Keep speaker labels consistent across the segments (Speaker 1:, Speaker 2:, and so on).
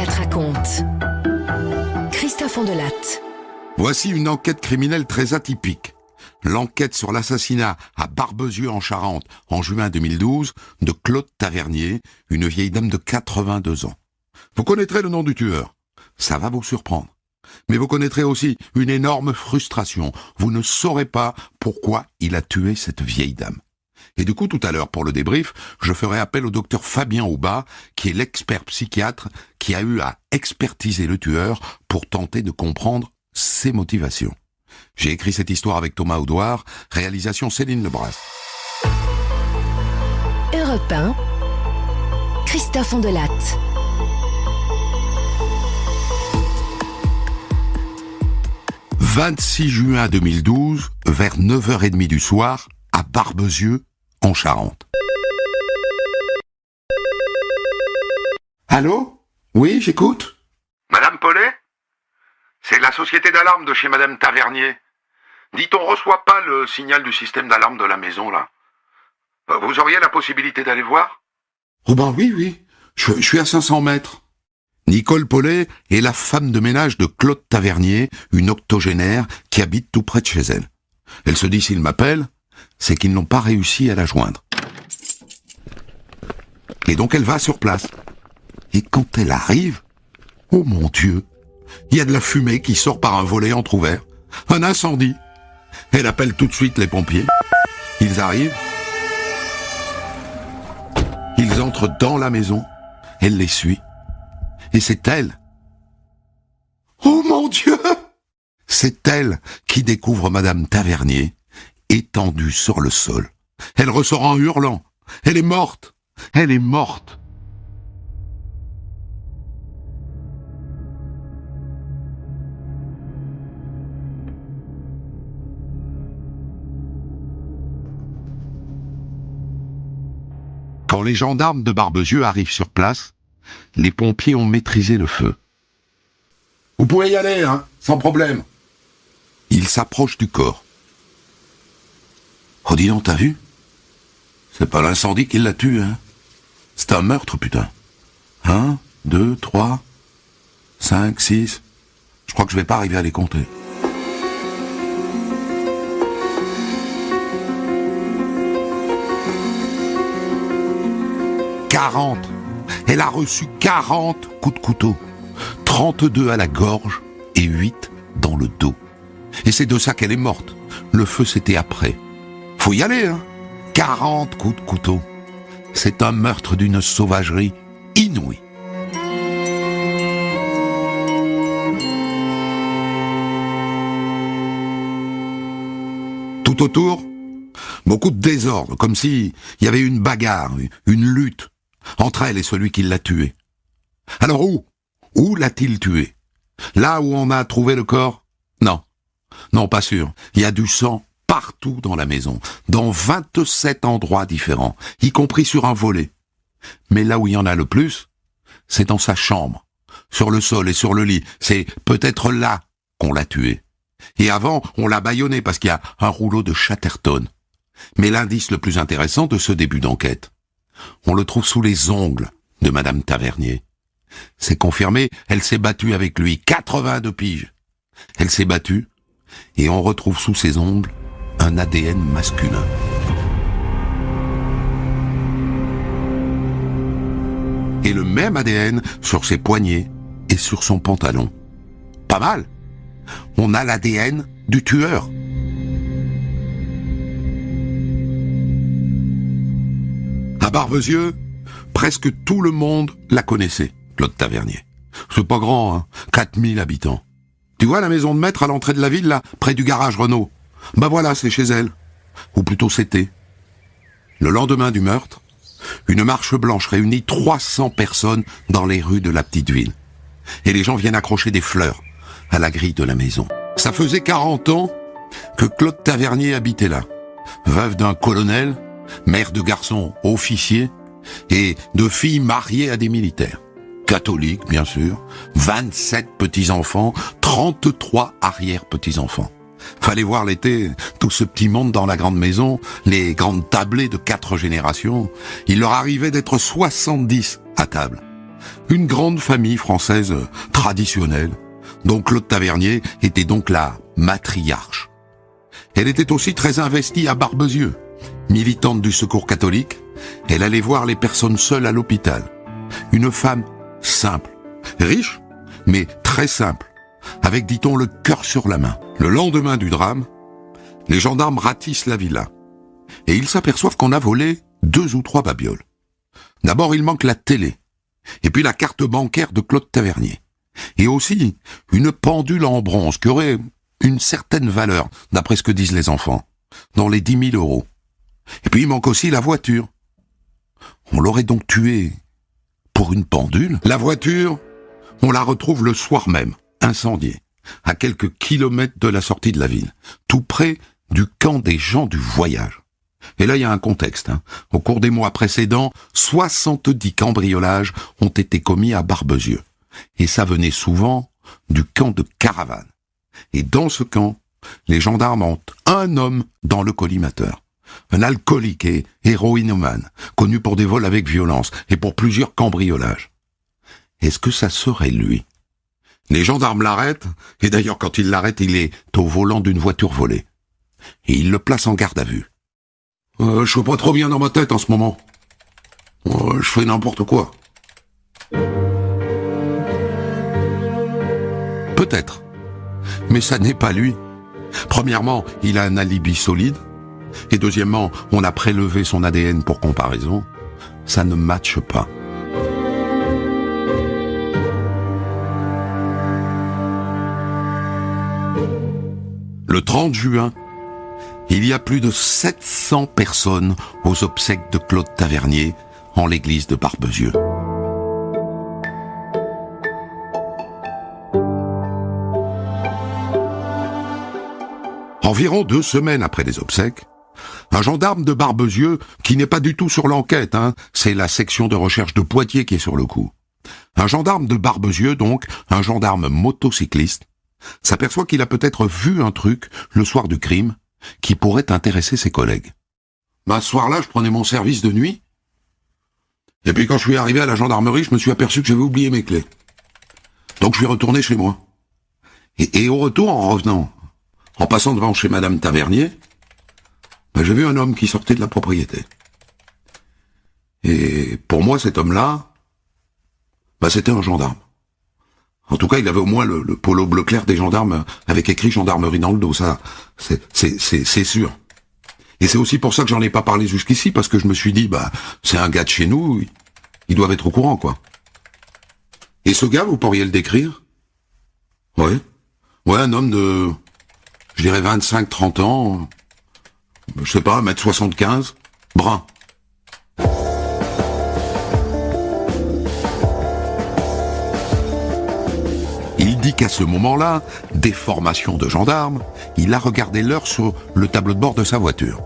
Speaker 1: Andelatte raconte. Christophe Andelatte.
Speaker 2: Voici une enquête criminelle très atypique. L'enquête sur l'assassinat à Barbezieux en Charente en juin 2012 de Claude Tavernier, une vieille dame de 82 ans. Vous connaîtrez le nom du tueur. Ça va vous surprendre. Mais vous connaîtrez aussi une énorme frustration. Vous ne saurez pas pourquoi il a tué cette vieille dame. Et du coup, tout à l'heure, pour le débrief, je ferai appel au docteur Fabien Houbat, qui est l'expert psychiatre qui a eu à expertiser le tueur pour tenter de comprendre ses motivations. J'ai écrit cette histoire avec Thomas Audouard, réalisation Céline Lebras.
Speaker 1: Europe 1, Christophe Andelatte.
Speaker 2: « 26 juin 2012, vers 9h30 du soir, à Barbezieux, en Charente. » Allô ? Oui, j'écoute.
Speaker 3: Madame Paulet ? C'est la société d'alarme de chez Madame Tavernier. Dites, on reçoit pas le signal du système d'alarme de la maison, là. Vous auriez la possibilité d'aller voir ?
Speaker 2: Oh ben oui, je suis à 500 mètres. Nicole Paulet est la femme de ménage de Claude Tavernier, une octogénaire qui habite tout près de chez elle. Elle se dit s'il m'appelle, c'est qu'ils n'ont pas réussi à la joindre. Et donc elle va sur place. Et quand elle arrive, oh mon Dieu, il y a de la fumée qui sort par un volet entrouvert. Un incendie. Elle appelle tout de suite les pompiers. Ils arrivent. Ils entrent dans la maison. Elle les suit. Et c'est elle. Oh mon Dieu! C'est elle qui découvre Madame Tavernier, étendue sur le sol. Elle ressort en hurlant. Elle est morte. Elle est morte. Quand les gendarmes de Barbezieux arrivent sur place, les pompiers ont maîtrisé le feu. Vous pouvez y aller, sans problème. Ils s'approchent du corps. Oh, dis donc, t'as vu ? C'est pas l'incendie qui l'a tué, C'est un meurtre, putain. 1, 2, 3, 5, 6. Je crois que je vais pas arriver à les compter. « 40. Elle a reçu 40 coups de couteau. 32 à la gorge et 8 dans le dos. Et c'est de ça qu'elle est morte. Le feu, c'était après. Faut y aller, 40 coups de couteau. C'est un meurtre d'une sauvagerie inouïe. Tout autour, beaucoup de désordre, comme s'il y avait une bagarre, une lutte entre elle et celui qui l'a tué. Alors où l'a-t-il tué ? Là où on a trouvé le corps ? Non, pas sûr. Il y a du sang partout dans la maison, dans 27 endroits différents, y compris sur un volet. Mais là où il y en a le plus, c'est dans sa chambre, sur le sol et sur le lit. C'est peut-être là qu'on l'a tué. Et avant, on l'a bâillonné parce qu'il y a un rouleau de Chatterton. Mais l'indice le plus intéressant de ce début d'enquête, on le trouve sous les ongles de Madame Tavernier. C'est confirmé, elle s'est battue avec lui, 82 piges. Elle s'est battue, et on retrouve sous ses ongles un ADN masculin. Et le même ADN sur ses poignets et sur son pantalon. Pas mal. On a l'ADN du tueur. À Barbezieux, presque tout le monde la connaissait, Claude Tavernier. C'est pas grand, 4000 habitants. Tu vois la maison de maître à l'entrée de la ville, là, près du garage Renault ? Bah voilà, c'est chez elle. Ou plutôt c'était. Le lendemain du meurtre, une marche blanche réunit 300 personnes dans les rues de la petite ville. Et les gens viennent accrocher des fleurs à la grille de la maison. Ça faisait 40 ans que Claude Tavernier habitait là. Veuve d'un colonel, mère de garçons officiers et de filles mariées à des militaires. Catholique, bien sûr, 27 petits-enfants, 33 arrière-petits-enfants. Fallait voir l'été, tout ce petit monde dans la grande maison, les grandes tablées de 4 générations. Il leur arrivait d'être 70 à table. Une grande famille française traditionnelle, dont Claude Tavernier était donc la matriarche. Elle était aussi très investie à Barbezieux. Militante du Secours catholique, elle allait voir les personnes seules à l'hôpital. Une femme simple, riche, mais très simple, avec, dit-on, le cœur sur la main. Le lendemain du drame, les gendarmes ratissent la villa. Et ils s'aperçoivent qu'on a volé 2 ou 3 babioles. D'abord, il manque la télé, et puis la carte bancaire de Claude Tavernier. Et aussi une pendule en bronze qui aurait une certaine valeur, d'après ce que disent les enfants, dans les 10 000 euros. Et puis il manque aussi la voiture. On l'aurait donc tué pour une pendule. La voiture, on la retrouve le soir même, incendiée, à quelques kilomètres de la sortie de la ville, tout près du camp des gens du voyage. Et là, il y a un contexte. Au cours des mois précédents, 70 cambriolages ont été commis à Barbezieux. Et ça venait souvent du camp de Caravane. Et dans ce camp, les gendarmes ont un homme dans le collimateur. Un alcoolique et héroïnomane, connu pour des vols avec violence et pour plusieurs cambriolages. Est-ce que ça serait lui? Les gendarmes l'arrêtent, et d'ailleurs quand ils l'arrêtent, il est au volant d'une voiture volée. Et ils le placent en garde à vue. Je suis pas trop bien dans ma tête en ce moment. Je fais n'importe quoi. Peut-être. Mais ça n'est pas lui. Premièrement, il a un alibi solide. Et deuxièmement, on a prélevé son ADN pour comparaison. Ça ne matche pas. Le 30 juin, il y a plus de 700 personnes aux obsèques de Claude Tavernier en l'église de Barbezieux. Environ 2 semaines après les obsèques, un gendarme de Barbezieux, qui n'est pas du tout sur l'enquête, c'est la section de recherche de Poitiers qui est sur le coup. Un gendarme de Barbezieux, donc, un gendarme motocycliste, s'aperçoit qu'il a peut-être vu un truc le soir du crime qui pourrait intéresser ses collègues. Ce soir-là, je prenais mon service de nuit, et puis quand je suis arrivé à la gendarmerie, je me suis aperçu que j'avais oublié mes clés. Donc je suis retourné chez moi. Et au retour, en revenant, en passant devant chez Madame Tavernier, j'ai vu un homme qui sortait de la propriété. Et pour moi, cet homme-là, c'était un gendarme. En tout cas, il avait au moins le polo bleu clair des gendarmes avec écrit gendarmerie dans le dos, ça, c'est sûr. Et c'est aussi pour ça que j'en ai pas parlé jusqu'ici, parce que je me suis dit, c'est un gars de chez nous, ils doivent être au courant, quoi. Et ce gars, vous pourriez le décrire? Ouais, un homme de, je dirais 25-30 ans, je sais pas, 1m75, brun. Il dit qu'à ce moment-là, des formations de gendarmes, il a regardé l'heure sur le tableau de bord de sa voiture.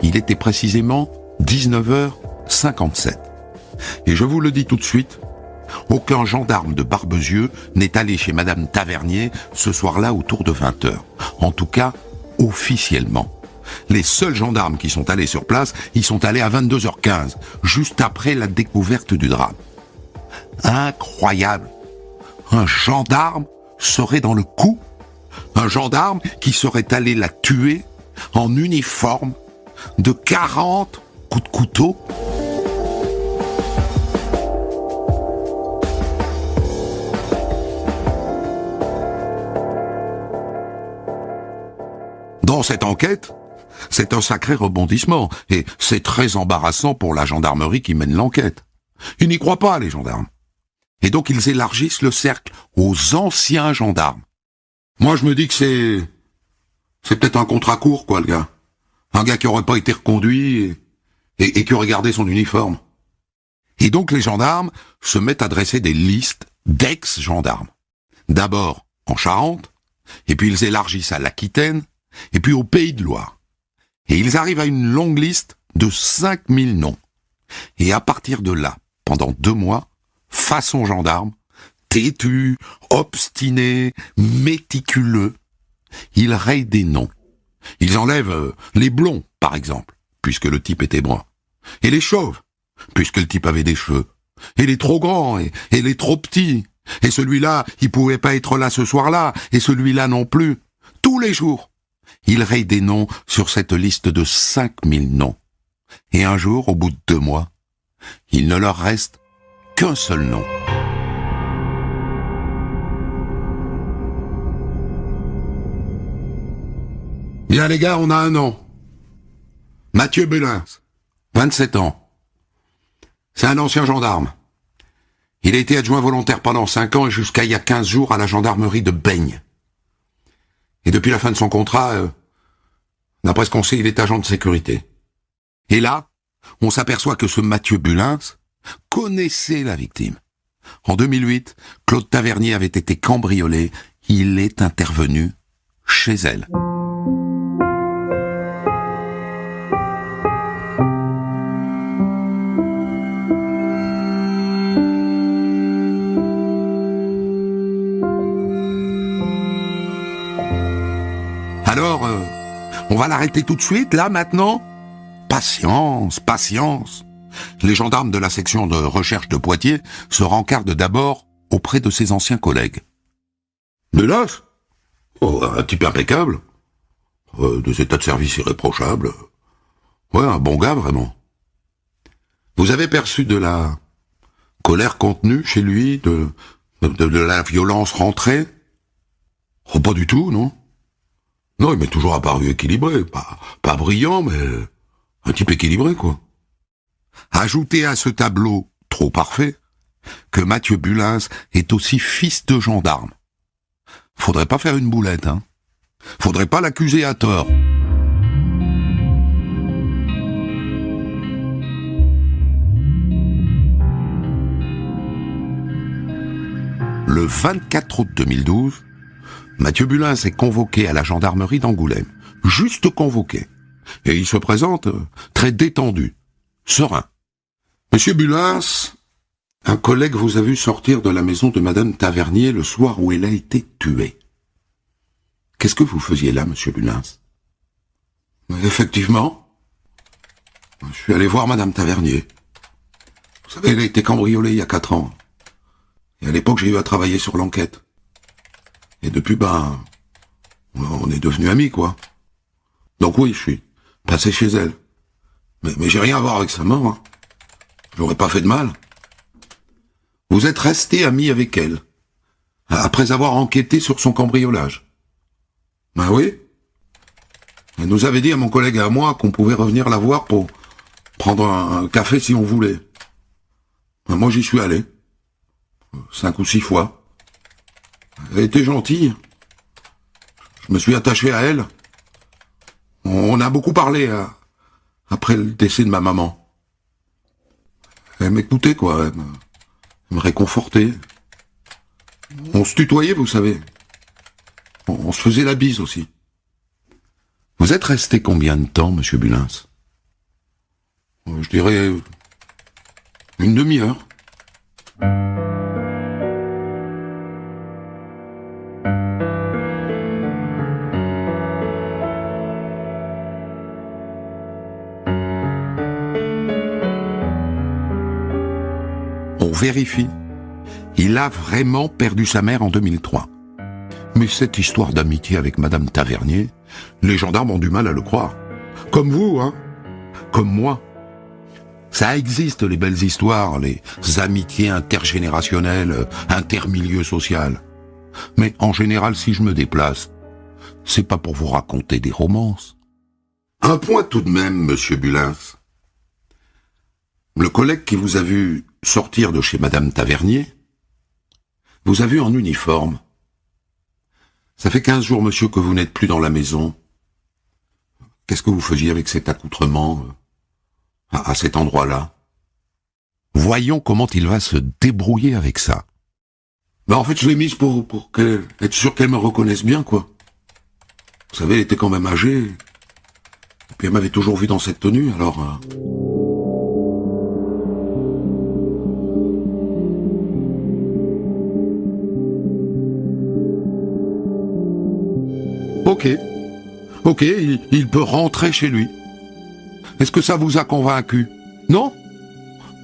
Speaker 2: Il était précisément 19h57. Et je vous le dis tout de suite, aucun gendarme de Barbezieux n'est allé chez Madame Tavernier ce soir-là autour de 20h. En tout cas, officiellement. Les seuls gendarmes qui sont allés sur place, ils sont allés à 22h15, juste après la découverte du drame. Incroyable! Un gendarme serait dans le coup? Un gendarme qui serait allé la tuer en uniforme de 40 coups de couteau? Dans cette enquête, c'est un sacré rebondissement, et c'est très embarrassant pour la gendarmerie qui mène l'enquête. Ils n'y croient pas, les gendarmes. Et donc ils élargissent le cercle aux anciens gendarmes. Moi je me dis que c'est peut-être un contrat court, quoi, le gars. Un gars qui aurait pas été reconduit et qui aurait gardé son uniforme. Et donc les gendarmes se mettent à dresser des listes d'ex-gendarmes. D'abord en Charente, et puis ils élargissent à l'Aquitaine, et puis au Pays de Loire. Et ils arrivent à une longue liste de 5000 noms. Et à partir de là, pendant 2 mois, façon gendarme, têtu, obstiné, méticuleux, ils rayent des noms. Ils enlèvent les blonds, par exemple, puisque le type était brun. Et les chauves, puisque le type avait des cheveux. Et les trop grands, et les trop petits. Et celui-là, il pouvait pas être là ce soir-là, et celui-là non plus. Tous les jours, il raye des noms sur cette liste de 5000 noms. Et un jour, au bout de 2 mois, il ne leur reste qu'un seul nom. Bien les gars, on a un nom. Mathieu Bulins, 27 ans. C'est un ancien gendarme. Il a été adjoint volontaire pendant 5 ans et jusqu'à il y a 15 jours à la gendarmerie de Beigne. Et depuis la fin de son contrat, d'après ce qu'on sait, il est agent de sécurité. Et là, on s'aperçoit que ce Mathieu Bulins connaissait la victime. En 2008, Claude Tavernier avait été cambriolé. Il est intervenu chez elle. Alors, on va l'arrêter tout de suite, là, maintenant ? Patience, patience. Les gendarmes de la section de recherche de Poitiers se rencardent d'abord auprès de ses anciens collègues. Bulins ? Oh, un type impeccable. Des états de service irréprochables. Ouais, un bon gars, vraiment. Vous avez perçu de la colère contenue chez lui, de la violence rentrée ? Oh, pas du tout, non ? Non, il m'est toujours apparu équilibré. Pas brillant, mais un type équilibré, quoi. Ajoutez à ce tableau, trop parfait, que Mathieu Bulins est aussi fils de gendarme. Faudrait pas faire une boulette, hein. Faudrait pas l'accuser à tort. Le 24 août 2012, Mathieu Bulins est convoqué à la gendarmerie d'Angoulême. Juste convoqué. Et il se présente très détendu, serein. Monsieur Bulins, un collègue vous a vu sortir de la maison de Madame Tavernier le soir où elle a été tuée. Qu'est-ce que vous faisiez là, Monsieur Bulins ? Effectivement, je suis allé voir Madame Tavernier. Vous savez, elle a été cambriolée il y a 4 ans. Et à l'époque, j'ai eu à travailler sur l'enquête. Et depuis, on est devenus amis, quoi. Donc oui, je suis passé chez elle. Mais j'ai rien à voir avec sa mort, hein. J'aurais pas fait de mal. Vous êtes resté ami avec elle, après avoir enquêté sur son cambriolage. Ben oui. Elle nous avait dit à mon collègue et à moi qu'on pouvait revenir la voir pour prendre un café si on voulait. Ben moi, j'y suis allé. 5 ou 6 fois. Elle était gentille. Je me suis attaché à elle. On a beaucoup parlé après le décès de ma maman. Elle m'écoutait, quoi. Elle me réconfortait. On se tutoyait, vous savez. On se faisait la bise aussi. Vous êtes resté combien de temps, Monsieur Bulins ? Je dirais une demi-heure. On vérifie. Il a vraiment perdu sa mère en 2003. Mais cette histoire d'amitié avec Madame Tavernier, les gendarmes ont du mal à le croire. Comme vous, hein. Comme moi. Ça existe, les belles histoires, les amitiés intergénérationnelles, intermilieu social. Mais en général, si je me déplace, c'est pas pour vous raconter des romances. Un point tout de même, Monsieur Bulins. Le collègue qui vous a vu sortir de chez Madame Tavernier vous a vu en uniforme. Ça fait 15 jours, monsieur, que vous n'êtes plus dans la maison. Qu'est-ce que vous faisiez avec cet accoutrement à cet endroit-là ? Voyons comment il va se débrouiller avec ça. En fait, je l'ai mise pour être sûr qu'elle me reconnaisse bien, quoi. Vous savez, elle était quand même âgée. Et puis elle m'avait toujours vu dans cette tenue, alors... Ok, il peut rentrer chez lui. Est-ce que ça vous a convaincu ? Non ?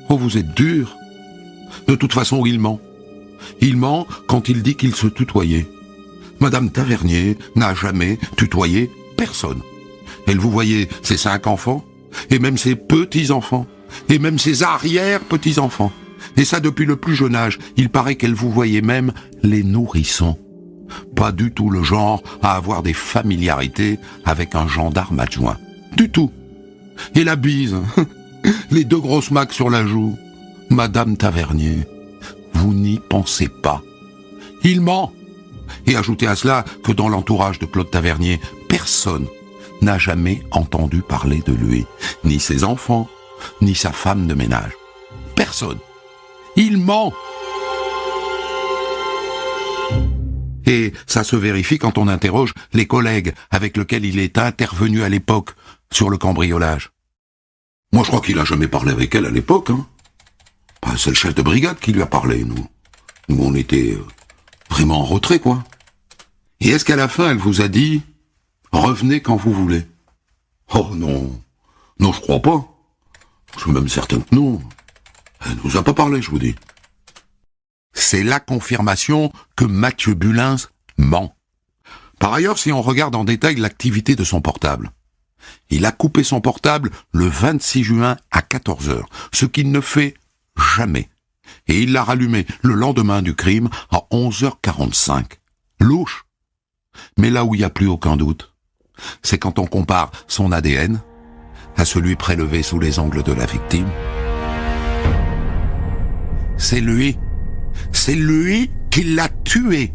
Speaker 2: Oh, vous êtes dur. De toute façon, il ment. Il ment quand il dit qu'il se tutoyait. Madame Tavernier n'a jamais tutoyé personne. Elle vous voyait ses 5 enfants, et même ses petits-enfants, et même ses arrière-petits-enfants. Et ça depuis le plus jeune âge. Il paraît qu'elle vous voyait même les nourrissons. Pas du tout le genre à avoir des familiarités avec un gendarme adjoint. Du tout. Et la bise, les 2 grosses macs sur la joue. Madame Tavernier, vous n'y pensez pas. Il ment. Et ajoutez à cela que dans l'entourage de Claude Tavernier, personne n'a jamais entendu parler de lui. Ni ses enfants, ni sa femme de ménage. Personne. Il ment. Et ça se vérifie quand on interroge les collègues avec lesquels il est intervenu à l'époque sur le cambriolage. Moi, je crois qu'il a jamais parlé avec elle à l'époque. C'est le chef de brigade qui lui a parlé, nous. Nous, on était vraiment en retrait, quoi. Et est-ce qu'à la fin, elle vous a dit « Revenez quand vous voulez ». Oh non. Non, je crois pas. Je suis même certain que non. Elle nous a pas parlé, je vous dis. C'est la confirmation que Mathieu Bulins ment. Par ailleurs, si on regarde en détail l'activité de son portable, il a coupé son portable le 26 juin à 14h, ce qu'il ne fait jamais. Et il l'a rallumé le lendemain du crime à 11h45. Louche. Mais là où il n'y a plus aucun doute, c'est quand on compare son ADN à celui prélevé sous les ongles de la victime. C'est lui qui l'a tué.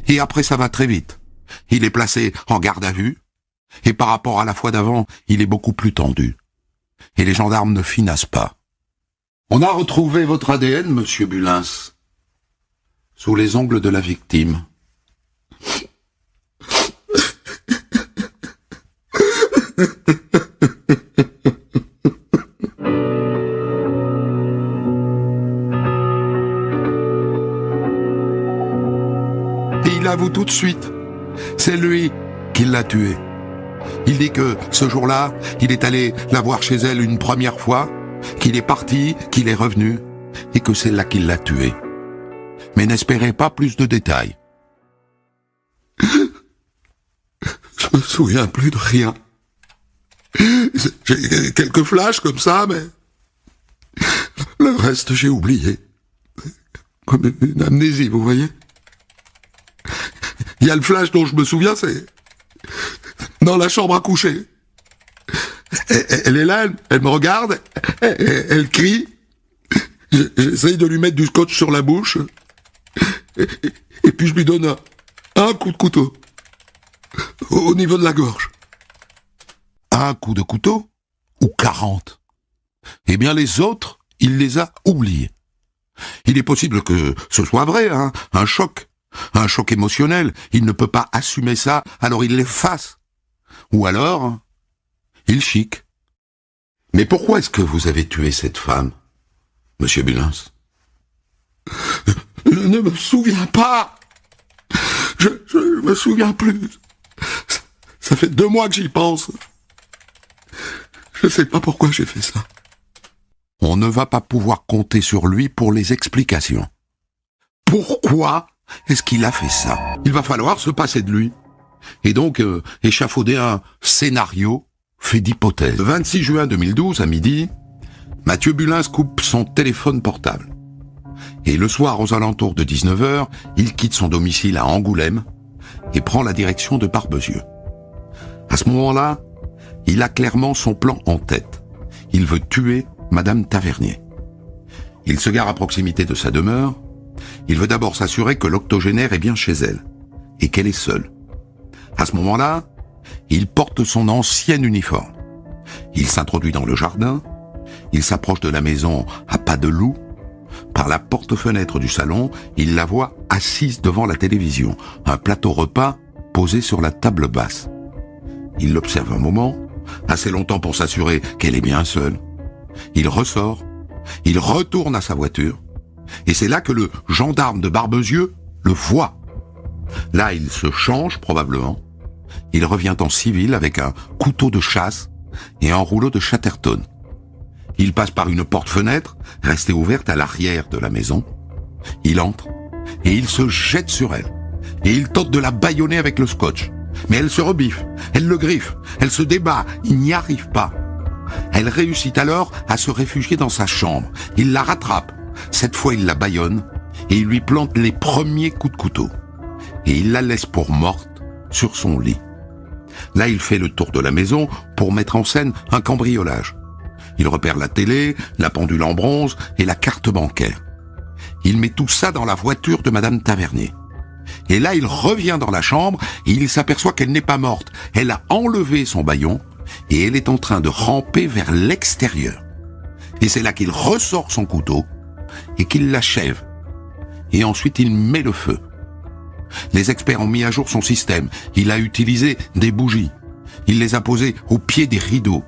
Speaker 2: Et après, ça va très vite. Il est placé en garde à vue, et par rapport à la fois d'avant, il est beaucoup plus tendu. Et les gendarmes ne finassent pas. On a retrouvé votre ADN, monsieur Bulins, sous les ongles de la victime. Et il avoue tout de suite. C'est lui qui l'a tué. Il dit que ce jour-là, il est allé la voir chez elle une première fois, qu'il est parti, qu'il est revenu, et que c'est là qu'il l'a tué. Mais n'espérez pas plus de détails. Je me souviens plus de rien. J'ai quelques flashs comme ça, mais le reste j'ai oublié. Comme une amnésie, vous voyez. Il y a le flash dont je me souviens, c'est dans la chambre à coucher. Elle est là, elle me regarde, elle crie. J'essaye de lui mettre du scotch sur la bouche. Et puis je lui donne un coup de couteau. Au niveau de la gorge. Un coup de couteau ou 40? Eh bien les autres, il les a oubliés. Il est possible que ce soit vrai, hein, un choc émotionnel. Il ne peut pas assumer ça, alors il l'efface. Ou alors, il chic. Mais pourquoi est-ce que vous avez tué cette femme, monsieur Bulins? Je ne me souviens pas. Je me souviens plus. Ça fait 2 mois que j'y pense. Je sais pas pourquoi j'ai fait ça. On ne va pas pouvoir compter sur lui pour les explications. Pourquoi est-ce qu'il a fait ça? Il va falloir se passer de lui. Et donc échafauder un scénario fait d'hypothèses. Le 26 juin 2012, à midi, Mathieu Bulins coupe son téléphone portable. Et le soir, aux alentours de 19h, il quitte son domicile à Angoulême et prend la direction de Barbezieux. À ce moment-là, il a clairement son plan en tête. Il veut tuer Madame Tavernier. Il se gare à proximité de sa demeure. Il veut d'abord s'assurer que l'octogénaire est bien chez elle et qu'elle est seule. À ce moment-là, il porte son ancien uniforme. Il s'introduit dans le jardin. Il s'approche de la maison à pas de loup. Par la porte-fenêtre du salon, il la voit assise devant la télévision, un plateau repas posé sur la table basse. Il l'observe un moment, assez longtemps pour s'assurer qu'elle est bien seule. Il ressort, il retourne à sa voiture, et c'est là que le gendarme de Barbezieux le voit. Là, il se change probablement. Il revient en civil avec un couteau de chasse et un rouleau de Chatterton. Il passe par une porte-fenêtre, restée ouverte à l'arrière de la maison. Il entre, et il se jette sur elle. Et il tente de la bâillonner avec le scotch. Mais elle se rebiffe, elle le griffe, elle se débat, il n'y arrive pas. Elle réussit alors à se réfugier dans sa chambre. Il la rattrape. Cette fois, il la bâillonne, et il lui plante les premiers coups de couteau. Et il la laisse pour morte sur son lit. Là, il fait le tour de la maison pour mettre en scène un cambriolage. Il repère la télé, la pendule en bronze et la carte bancaire. Il met tout ça dans la voiture de Madame Tavernier. Et là, il revient dans la chambre et il s'aperçoit qu'elle n'est pas morte. Elle a enlevé son bâillon et elle est en train de ramper vers l'extérieur. Et c'est là qu'il ressort son couteau et qu'il l'achève. Et ensuite, il met le feu. Les experts ont mis à jour son système. Il a utilisé des bougies. Il les a posées au pied des rideaux.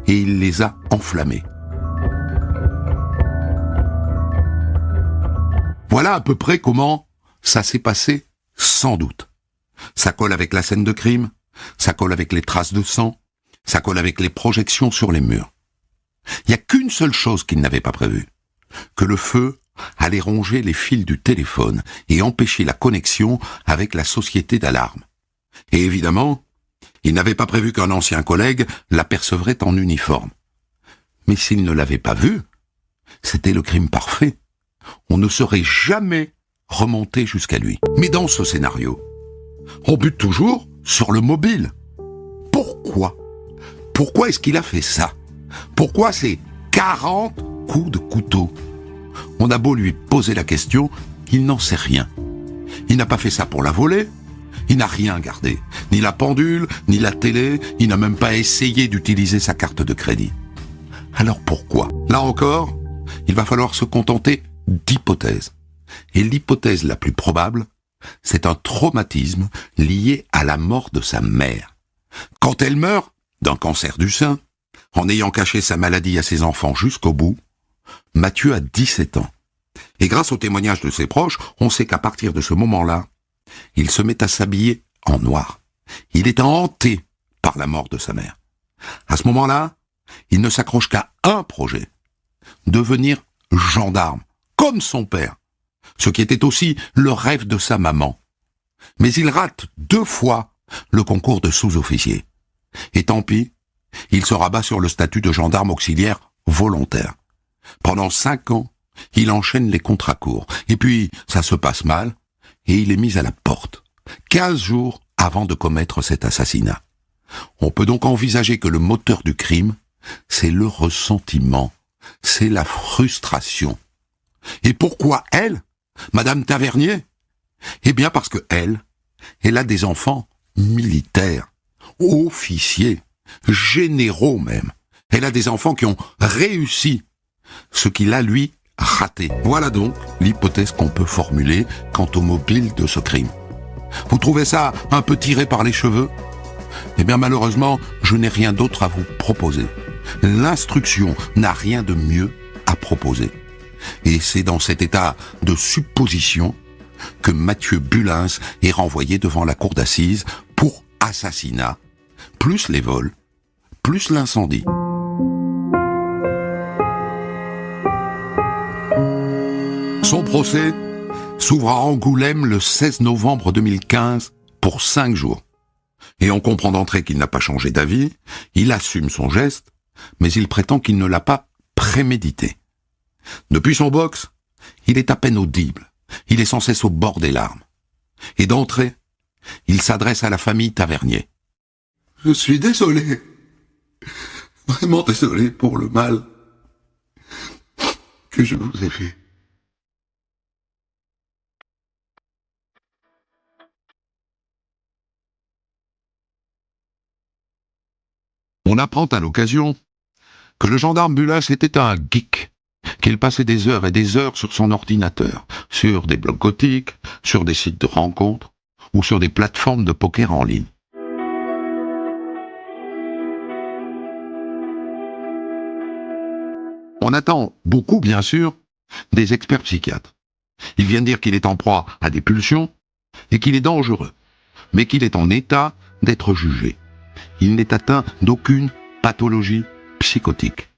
Speaker 2: Et il les a enflammés. Voilà à peu près comment ça s'est passé, sans doute. Ça colle avec la scène de crime, ça colle avec les traces de sang, ça colle avec les projections sur les murs. Il n'y a qu'une seule chose qu'il n'avait pas prévue, que le feu allait ronger les fils du téléphone et empêcher la connexion avec la société d'alarme. Et évidemment, il n'avait pas prévu qu'un ancien collègue l'apercevrait en uniforme. Mais s'il ne l'avait pas vu, c'était le crime parfait. On ne serait jamais remonté jusqu'à lui. Mais dans ce scénario, on bute toujours sur le mobile. Pourquoi ? Pourquoi est-ce qu'il a fait ça ? Pourquoi ces 40 coups de couteau ? On a beau lui poser la question, il n'en sait rien. Il n'a pas fait ça pour la voler. Il n'a rien gardé, ni la pendule, ni la télé, il n'a même pas essayé d'utiliser sa carte de crédit. Alors pourquoi ? Là encore, il va falloir se contenter d'hypothèses. Et l'hypothèse la plus probable, c'est un traumatisme lié à la mort de sa mère. Quand elle meurt d'un cancer du sein, en ayant caché sa maladie à ses enfants jusqu'au bout, Mathieu a 17 ans. Et grâce au témoignage de ses proches, on sait qu'à partir de ce moment-là, il se met à s'habiller en noir. Il est hanté par la mort de sa mère. À ce moment-là, il ne s'accroche qu'à un projet, devenir gendarme, comme son père, ce qui était aussi le rêve de sa maman. Mais il rate 2 fois le concours de sous-officier. Et tant pis, il se rabat sur le statut de gendarme auxiliaire volontaire. Pendant 5 ans, il enchaîne les contrats courts. Et puis, ça se passe mal, et il est mis à la porte, 15 jours avant de commettre cet assassinat. On peut donc envisager que le moteur du crime, c'est le ressentiment, c'est la frustration. Et pourquoi elle, Madame Tavernier ? Eh bien parce que elle a des enfants militaires, officiers, généraux même. Elle a des enfants qui ont réussi ce qu'il a, lui, raté. Voilà donc l'hypothèse qu'on peut formuler quant au mobile de ce crime. Vous trouvez ça un peu tiré par les cheveux ? Eh bien malheureusement, je n'ai rien d'autre à vous proposer. L'instruction n'a rien de mieux à proposer. Et c'est dans cet état de supposition que Mathieu Bulins est renvoyé devant la cour d'assises pour assassinat, plus les vols, plus l'incendie. Son procès s'ouvre à Angoulême le 16 novembre 2015 pour 5 jours. Et on comprend d'entrée qu'il n'a pas changé d'avis, il assume son geste, mais il prétend qu'il ne l'a pas prémédité. Depuis son box, il est à peine audible, il est sans cesse au bord des larmes. Et d'entrée, il s'adresse à la famille Tavernier. « Je suis désolé, vraiment désolé pour le mal que je vous ai fait. » On apprend à l'occasion que le gendarme Bulins était un geek, qu'il passait des heures et des heures sur son ordinateur, sur des blogs gothiques, sur des sites de rencontres ou sur des plateformes de poker en ligne. On attend beaucoup, bien sûr, des experts psychiatres. Ils viennent dire qu'il est en proie à des pulsions et qu'il est dangereux, mais qu'il est en état d'être jugé. Il n'est atteint d'aucune pathologie psychotique.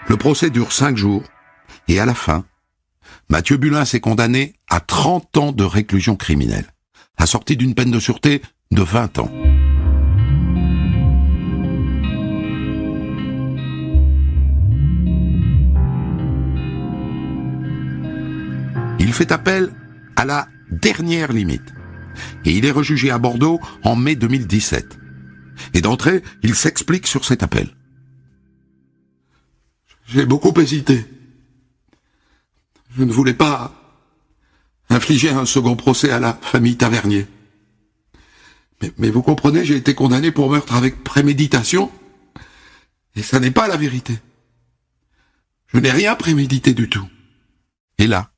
Speaker 2: Le procès dure 5 jours, et à la fin, Mathieu Bulins est condamné à 30 ans de réclusion criminelle, assorti d'une peine de sûreté de 20 ans. Il fait appel à la dernière limite, et il est rejugé à Bordeaux en mai 2017. Et d'entrée, il s'explique sur cet appel. J'ai beaucoup hésité. Je ne voulais pas infliger un second procès à la famille Tavernier. Mais vous comprenez, j'ai été condamné pour meurtre avec préméditation, et ça n'est pas la vérité. Je n'ai rien prémédité du tout. Et là,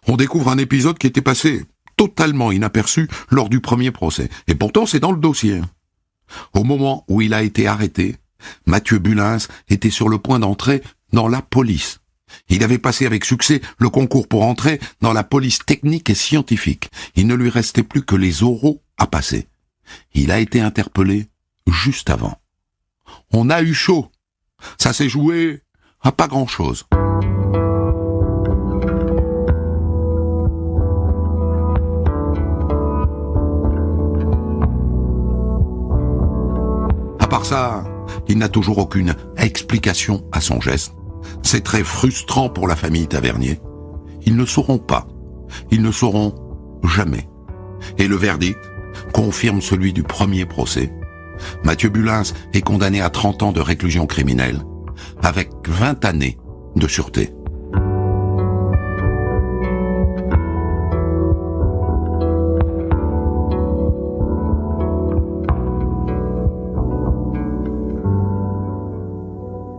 Speaker 2: on découvre un épisode qui était passé totalement inaperçu lors du premier procès. Et pourtant, c'est dans le dossier. Au moment où il a été arrêté, Mathieu Bulins était sur le point d'entrer dans la police. Il avait passé avec succès le concours pour entrer dans la police technique et scientifique. Il ne lui restait plus que les oraux à passer. Il a été interpellé juste avant. On a eu chaud. Ça s'est joué à pas grand-chose. À part ça, il n'a toujours aucune explication à son geste. C'est très frustrant pour la famille Tavernier. Ils ne sauront pas. Ils ne sauront jamais. Et le verdict confirme celui du premier procès. Mathieu Bulins est condamné à 30 ans de réclusion criminelle, avec 20 années de sûreté.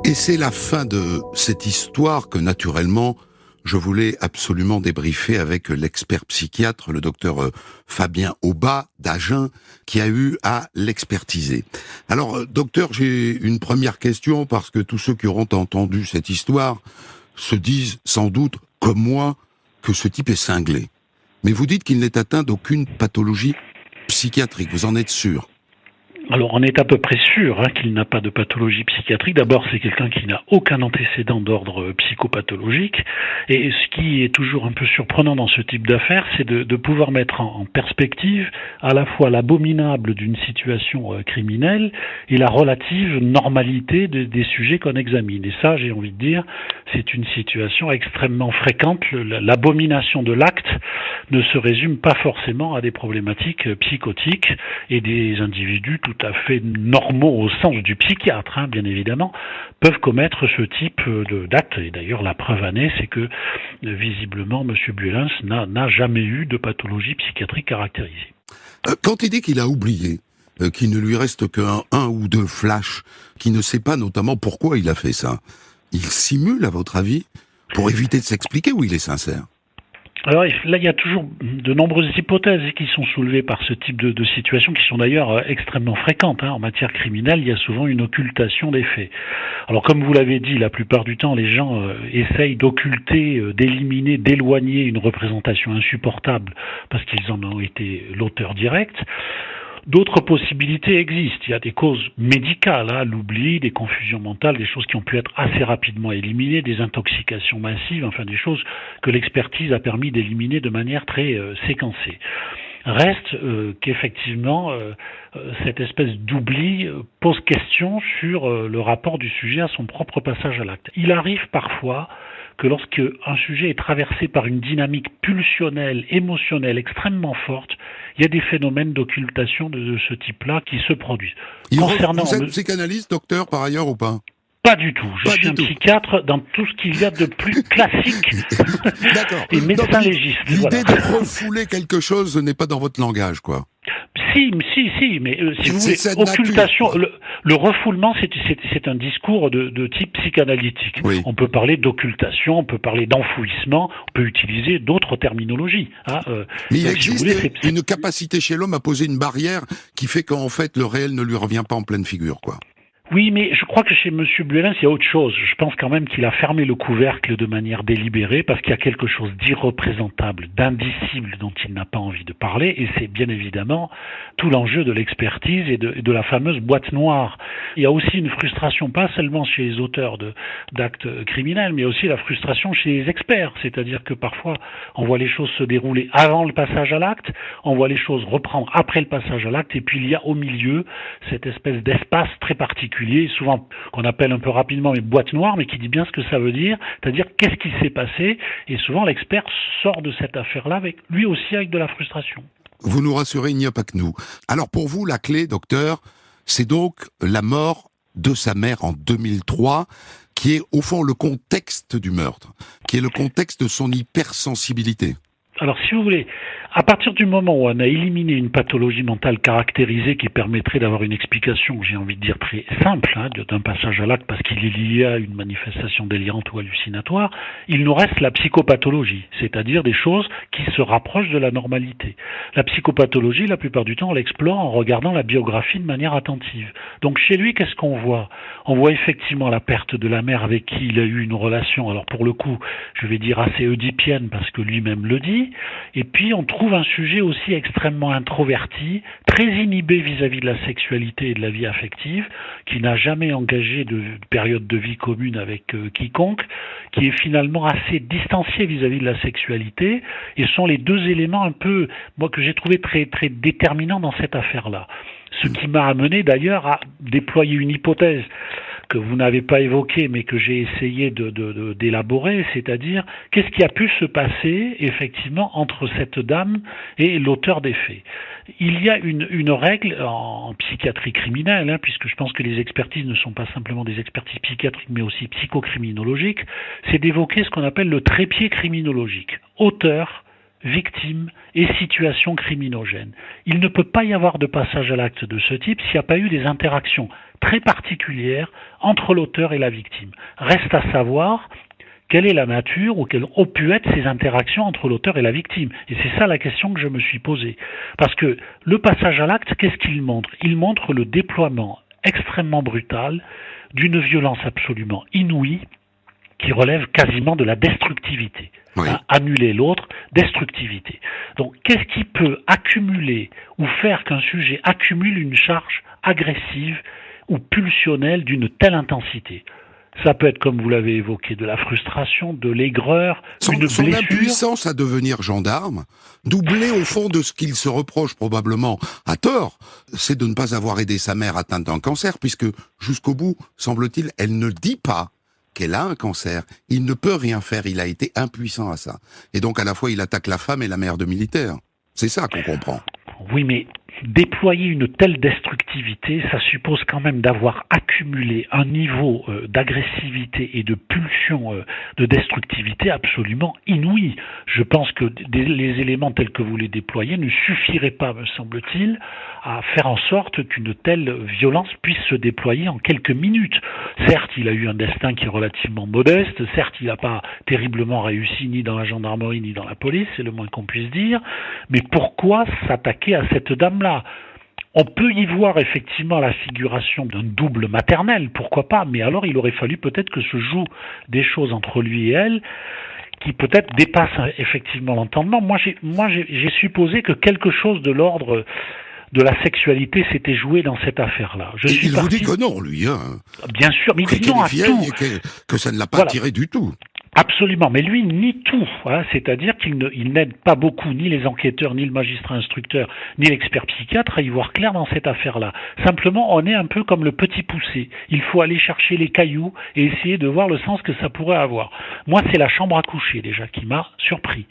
Speaker 2: Et c'est la fin de cette histoire que, naturellement, je voulais absolument débriefer avec l'expert psychiatre, le docteur Fabien Aubat d'Agen, qui a eu à l'expertiser. Alors, docteur, j'ai une première question, parce que tous ceux qui auront entendu cette histoire se disent sans doute, comme moi, que ce type est cinglé. Mais vous dites qu'il n'est atteint d'aucune pathologie psychiatrique, vous en êtes sûr ?
Speaker 4: Alors, on est à peu près sûr qu'il n'a pas de pathologie psychiatrique. D'abord, c'est quelqu'un qui n'a aucun antécédent d'ordre psychopathologique. Et ce qui est toujours un peu surprenant dans ce type d'affaires, c'est de pouvoir mettre en perspective à la fois l'abominable d'une situation criminelle et la relative normalité des sujets qu'on examine. Et ça, j'ai envie de dire, c'est une situation extrêmement fréquente. L'abomination de l'acte ne se résume pas forcément à des problématiques psychotiques, et des individus tout à fait normaux au sens du psychiatre, bien évidemment, peuvent commettre ce type d'actes. Et d'ailleurs, la preuve en est, c'est que visiblement, M. Bulins n'a jamais eu de pathologie psychiatrique caractérisée.
Speaker 2: Quand il dit qu'il a oublié, qu'il ne lui reste qu'un ou deux flashs, qu'il ne sait pas notamment pourquoi il a fait ça, il simule, à votre avis, pour éviter de s'expliquer, ou il est sincère ?
Speaker 4: Alors là, il y a toujours de nombreuses hypothèses qui sont soulevées par ce type de situations, qui sont d'ailleurs extrêmement fréquentes. En matière criminelle, il y a souvent une occultation des faits. Alors comme vous l'avez dit, la plupart du temps, les gens essayent d'occulter, d'éliminer, d'éloigner une représentation insupportable parce qu'ils en ont été l'auteur direct. D'autres possibilités existent. Il y a des causes médicales, l'oubli, des confusions mentales, des choses qui ont pu être assez rapidement éliminées, des intoxications massives, enfin des choses que l'expertise a permis d'éliminer de manière très séquencée. Reste qu'effectivement, cette espèce d'oubli pose question sur le rapport du sujet à son propre passage à l'acte. Il arrive parfois que lorsque un sujet est traversé par une dynamique pulsionnelle, émotionnelle extrêmement forte, il y a des phénomènes d'occultation de ce type-là qui se produisent.
Speaker 2: Vous êtes psychanalyste, docteur, par ailleurs, ou pas ?
Speaker 4: Pas du tout. Je suis un psychiatre dans tout ce qu'il y a de plus classique et médecin légiste.
Speaker 2: L'idée de refouler quelque chose n'est pas dans votre langage, quoi.
Speaker 4: Si, mais si vous voulez, occultation, le refoulement, c'est un discours de type psychanalytique.
Speaker 2: Oui.
Speaker 4: On peut parler d'occultation, on peut parler d'enfouissement, on peut utiliser d'autres terminologies.
Speaker 2: Mais il existe une capacité chez l'homme à poser une barrière qui fait qu'en fait le réel ne lui revient pas en pleine figure, quoi.
Speaker 4: Oui, mais je crois que chez M. Blevins, il y a autre chose. Je pense quand même qu'il a fermé le couvercle de manière délibérée parce qu'il y a quelque chose d'irreprésentable, d'indicible dont il n'a pas envie de parler, et c'est bien évidemment tout l'enjeu de l'expertise et de la fameuse boîte noire. Il y a aussi une frustration, pas seulement chez les auteurs d'actes criminels, mais aussi la frustration chez les experts. C'est-à-dire que parfois, on voit les choses se dérouler avant le passage à l'acte, on voit les choses reprendre après le passage à l'acte, et puis il y a au milieu cette espèce d'espace très particulier, souvent qu'on appelle un peu rapidement une boîte noire, mais qui dit bien ce que ça veut dire, c'est-à-dire qu'est-ce qui s'est passé, et souvent l'expert sort de cette affaire-là avec lui aussi avec de la frustration.
Speaker 2: Vous nous rassurez, il n'y a pas que nous. Alors pour vous, la clé, docteur, c'est donc la mort de sa mère en 2003, qui est au fond le contexte du meurtre, qui est le contexte de son hypersensibilité.
Speaker 4: Alors, si vous voulez, à partir du moment où on a éliminé une pathologie mentale caractérisée qui permettrait d'avoir une explication, j'ai envie de dire très simple, d'un passage à l'acte parce qu'il est lié à une manifestation délirante ou hallucinatoire, il nous reste la psychopathologie, c'est-à-dire des choses qui se rapprochent de la normalité. La psychopathologie, la plupart du temps, on l'explore en regardant la biographie de manière attentive. Donc, chez lui, qu'est-ce qu'on voit ? On voit effectivement la perte de la mère avec qui il a eu une relation, alors pour le coup, je vais dire assez oedipienne parce que lui-même le dit. Et puis on trouve un sujet aussi extrêmement introverti, très inhibé vis-à-vis de la sexualité et de la vie affective, qui n'a jamais engagé de période de vie commune avec quiconque, qui est finalement assez distancié vis-à-vis de la sexualité, et sont les deux éléments un peu, moi, que j'ai trouvé très, très déterminants dans cette affaire-là. Ce qui m'a amené d'ailleurs à déployer une hypothèse que vous n'avez pas évoquée, mais que j'ai essayé d'élaborer, c'est-à-dire qu'est-ce qui a pu se passer effectivement entre cette dame et l'auteur des faits. Il y a une règle en psychiatrie criminelle, puisque je pense que les expertises ne sont pas simplement des expertises psychiatriques, mais aussi psychocriminologiques, c'est d'évoquer ce qu'on appelle le trépied criminologique. Auteur, victime et situation criminogène. Il ne peut pas y avoir de passage à l'acte de ce type s'il n'y a pas eu des interactions très particulières entre l'auteur et la victime. Reste à savoir quelle est la nature ou quelles ont pu être ces interactions entre l'auteur et la victime. Et c'est ça la question que je me suis posée. Parce que le passage à l'acte, qu'est-ce qu'il montre ? Il montre le déploiement extrêmement brutal d'une violence absolument inouïe qui relève quasiment de la destructivité.
Speaker 2: Oui.
Speaker 4: Annuler l'autre, destructivité. Donc, qu'est-ce qui peut accumuler ou faire qu'un sujet accumule une charge agressive ou pulsionnelle d'une telle intensité ? Ça peut être, comme vous l'avez évoqué, de la frustration, de l'aigreur, une blessure.
Speaker 2: Son impuissance à devenir gendarme, doublée au fond de ce qu'il se reproche probablement à tort, c'est de ne pas avoir aidé sa mère atteinte d'un cancer, puisque jusqu'au bout, semble-t-il, elle ne dit pas qu'elle a un cancer. Il ne peut rien faire, il a été impuissant à ça. Et donc à la fois il attaque la femme et la mère de militaire. C'est ça qu'on comprend.
Speaker 4: Oui, mais déployer une telle destructivité, ça suppose quand même d'avoir accumulé un niveau d'agressivité et de pulsion de destructivité absolument inouï. Je pense que les éléments tels que vous les déployez ne suffiraient pas, me semble-t-il, à faire en sorte qu'une telle violence puisse se déployer en quelques minutes. Certes, il a eu un destin qui est relativement modeste, certes, il n'a pas terriblement réussi ni dans la gendarmerie ni dans la police, c'est le moins qu'on puisse dire, mais pourquoi s'attaquer à cette dame-là ? On peut y voir effectivement la figuration d'un double maternel, pourquoi pas, mais alors il aurait fallu peut-être que se jouent des choses entre lui et elle qui peut-être dépassent effectivement l'entendement. Moi j'ai supposé que quelque chose de l'ordre de la sexualité s'était joué dans cette affaire-là.
Speaker 2: Il vous dit que non, lui.
Speaker 4: Bien sûr, mais il dit non à tout.
Speaker 2: Que ça ne l'a pas attiré du tout.
Speaker 4: Absolument, mais lui nie tout, c'est-à-dire qu'il n'aide pas beaucoup ni les enquêteurs, ni le magistrat instructeur, ni l'expert psychiatre à y voir clair dans cette affaire-là. Simplement, on est un peu comme le petit poussé. Il faut aller chercher les cailloux et essayer de voir le sens que ça pourrait avoir. Moi, c'est la chambre à coucher déjà qui m'a surpris.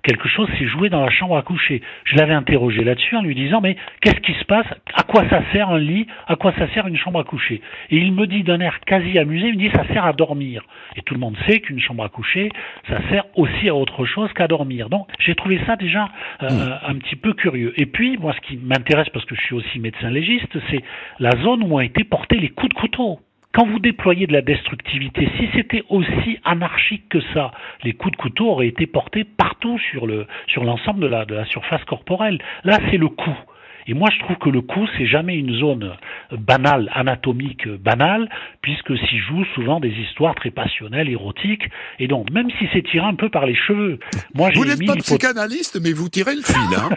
Speaker 4: Quelque chose s'est joué dans la chambre à coucher. Je l'avais interrogé là-dessus en lui disant « Mais qu'est-ce qui se passe ? À quoi ça sert un lit ? À quoi ça sert une chambre à coucher ?» Et il me dit d'un air quasi amusé, il me dit « Ça sert à dormir. » Et tout le monde sait qu'une chambre à coucher, ça sert aussi à autre chose qu'à dormir. Donc j'ai trouvé ça déjà un petit peu curieux. Et puis, moi, ce qui m'intéresse, parce que je suis aussi médecin légiste, c'est la zone où ont été portés les coups de couteau. Quand vous déployez de la destructivité, si c'était aussi anarchique que ça, les coups de couteau auraient été portés partout sur l'ensemble de la surface corporelle. Là, c'est le coup. Et moi, je trouve que le cou, c'est jamais une zone banale, anatomique banale, puisque s'y jouent souvent des histoires très passionnelles, érotiques, et donc, même si c'est tiré un peu par les cheveux, moi,
Speaker 2: Vous n'êtes pas psychanalyste, mais vous tirez le fil, hein.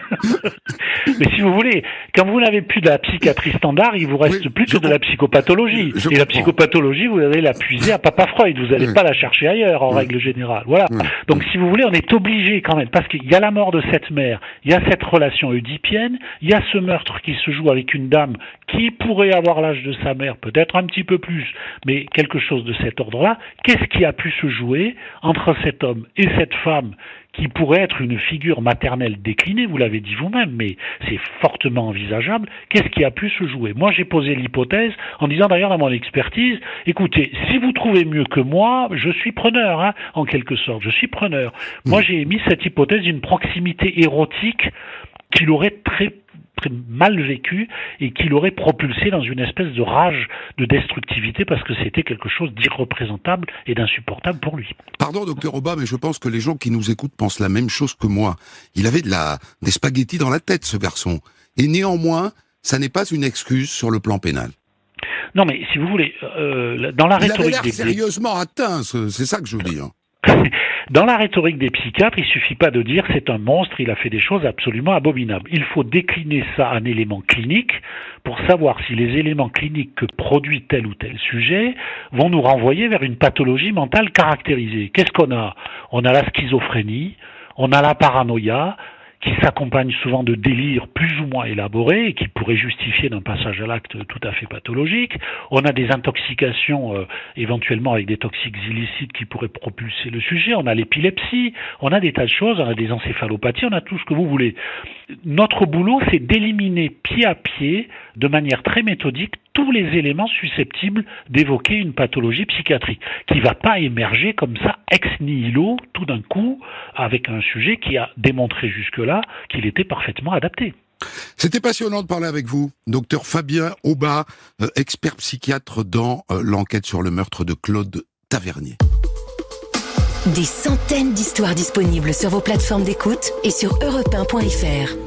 Speaker 4: Mais si vous voulez, quand vous n'avez plus de la psychiatrie standard, il vous reste plus que de la psychopathologie. Et la psychopathologie, vous allez la puiser à Papa Freud, vous n'allez pas la chercher ailleurs, en règle générale. Voilà. Donc, si vous voulez, on est obligé quand même, parce qu'il y a la mort de cette mère, il y a cette relation oedipienne, il y a ce meurtre qui se joue avec une dame qui pourrait avoir l'âge de sa mère, peut-être un petit peu plus, mais quelque chose de cet ordre-là. Qu'est-ce qui a pu se jouer entre cet homme et cette femme qui pourrait être une figure maternelle déclinée, vous l'avez dit vous-même, mais c'est fortement envisageable. Qu'est-ce qui a pu se jouer? Moi, j'ai posé l'hypothèse en disant d'ailleurs dans mon expertise, écoutez, si vous trouvez mieux que moi, je suis preneur, hein, en quelque sorte, je suis preneur. Moi, j'ai émis cette hypothèse d'une proximité érotique qu'il aurait très mal vécu et qui l'aurait propulsé dans une espèce de rage de destructivité parce que c'était quelque chose d'irreprésentable et d'insupportable pour lui.
Speaker 2: Pardon, docteur Oba, mais je pense que les gens qui nous écoutent pensent la même chose que moi. Il avait des spaghettis dans la tête, ce garçon. Et néanmoins, ça n'est pas une excuse sur le plan pénal.
Speaker 4: Non, mais si vous voulez, dans la rhétorique...
Speaker 2: Il avait l'air sérieusement atteint, c'est ça que je veux dire.
Speaker 4: Dans la rhétorique des psychiatres, il suffit pas de dire c'est un monstre, il a fait des choses absolument abominables. Il faut décliner ça en éléments cliniques pour savoir si les éléments cliniques que produit tel ou tel sujet vont nous renvoyer vers une pathologie mentale caractérisée. Qu'est-ce qu'on a? On a la schizophrénie, on a la paranoïa, qui s'accompagne souvent de délires plus ou moins élaborés et qui pourraient justifier d'un passage à l'acte tout à fait pathologique. On a des intoxications éventuellement avec des toxiques illicites qui pourraient propulser le sujet. On a l'épilepsie, on a des tas de choses, on a des encéphalopathies, on a tout ce que vous voulez. Notre boulot, c'est d'éliminer pied à pied, de manière très méthodique, tous les éléments susceptibles d'évoquer une pathologie psychiatrique, qui ne va pas émerger comme ça, ex nihilo, tout d'un coup, avec un sujet qui a démontré jusque-là qu'il était parfaitement adapté.
Speaker 2: C'était passionnant de parler avec vous, docteur Fabien Oba, expert psychiatre dans l'enquête sur le meurtre de Claude Tavernier.
Speaker 1: Des centaines d'histoires disponibles sur vos plateformes d'écoute et sur europe1.fr.